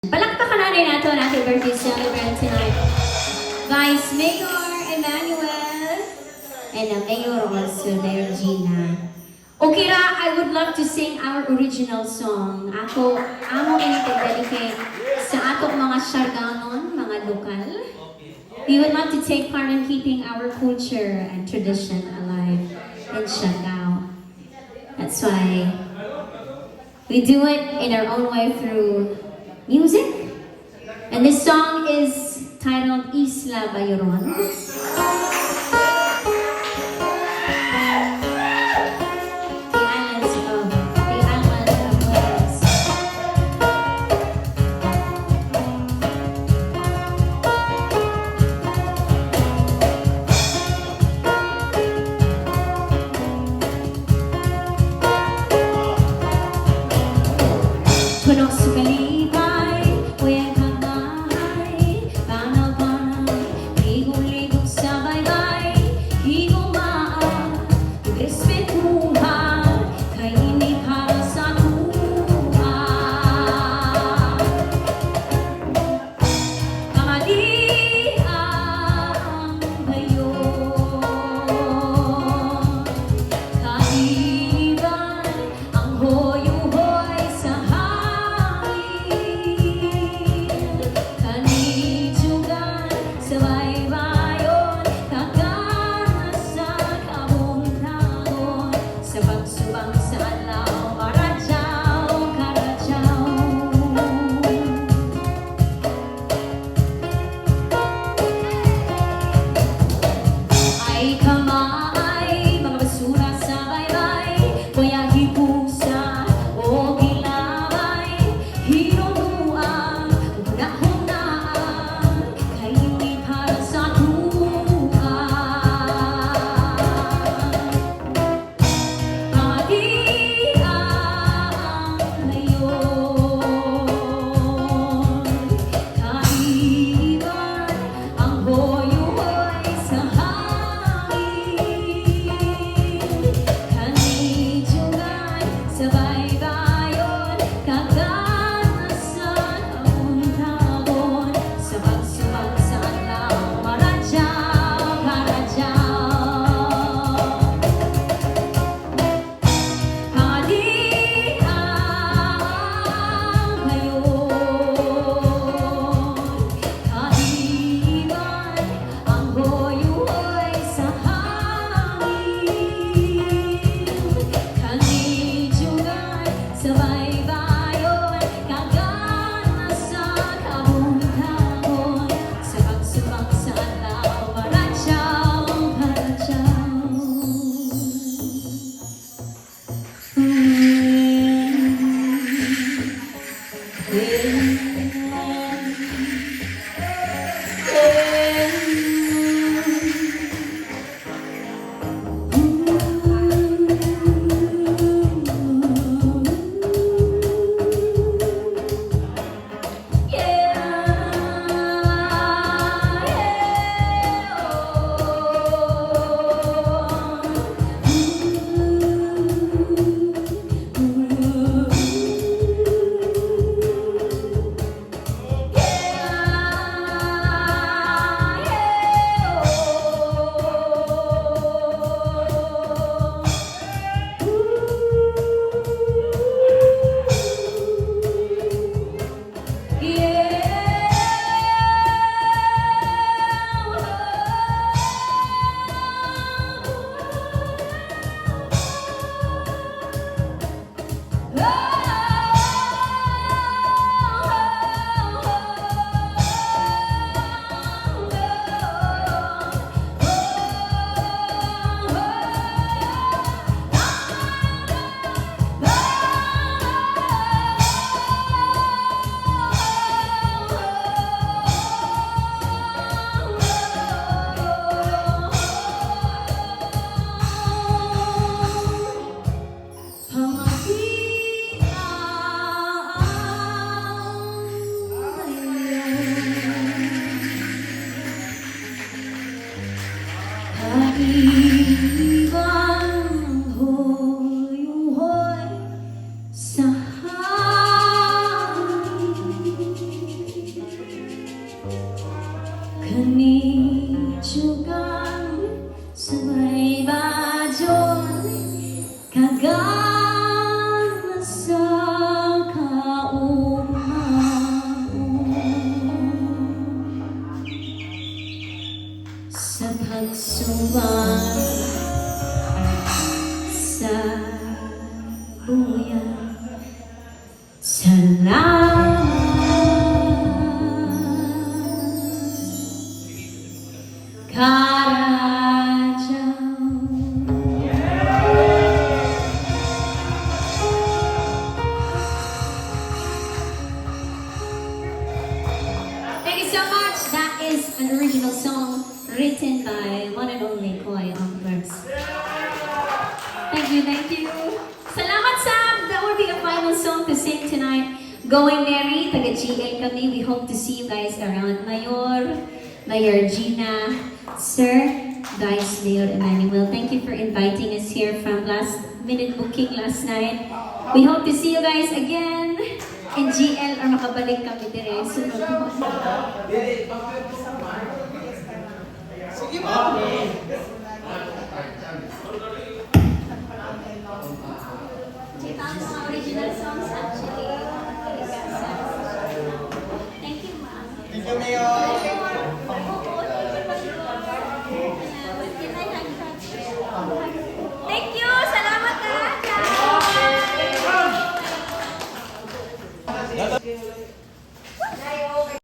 Palakpakan natin nato ang ating birthday celebrant tonight. Vice Mayor Emmanuel and Mayor also there, Gina. Okay ra, I would love to sing our original song. Amo ini dedicate sa ato mga Siarganon, mga lokal. We would love to take part in keeping our culture and tradition alive in Siargao. That's why we do it in our own way through music. And this song is titled Isla Bayoron. The island of Mujeres. Puno sa kalipay, uyang kagay, panal-panal, ligong-ligong sa baybay, higong maan, respetuhan, kay hindi para sa tuhan. Kamalian ngayon, kaiban ang hoyo-hoy sa kanitugan sa baybayon, kaganasan, kabuntagon, sa pagsubang sa alaw, karadyaw, karadyaw. Ay kamay, mga basura sa baybay, kuya hipusa o gilabay, hinunuan, hunahunaan, kay hindi para sa tuhan. Kamalian ngayon, kaiban ang hoyo-hoy sa hangin, kanitugan sa baybayon, kaganasan, kabuntagon, sa pagsubang sa alaw, karadyaw, karadyaw. Kamalian ngayon, kaiban ang hoyo-hoy sa hangin, kanitugan sa baybayon, kaganasan, kabuntagon, sa pagsubang sa alaw, karadyaw, karadyaw. Sa hangin, so much. That is an original song written by one and only Koy Ambrose. Thank you, thank you. Salamat, Sam. That will be a final song to sing tonight. Going Merry, taga-GL kami. We hope to see you guys around. Mayor Gina, Sir, guys, Mayor Emmanuel. Thank you for inviting us here from last minute booking last night. We hope to see you guys again in GL or makabalik kami dire sunod mo. Sige mo!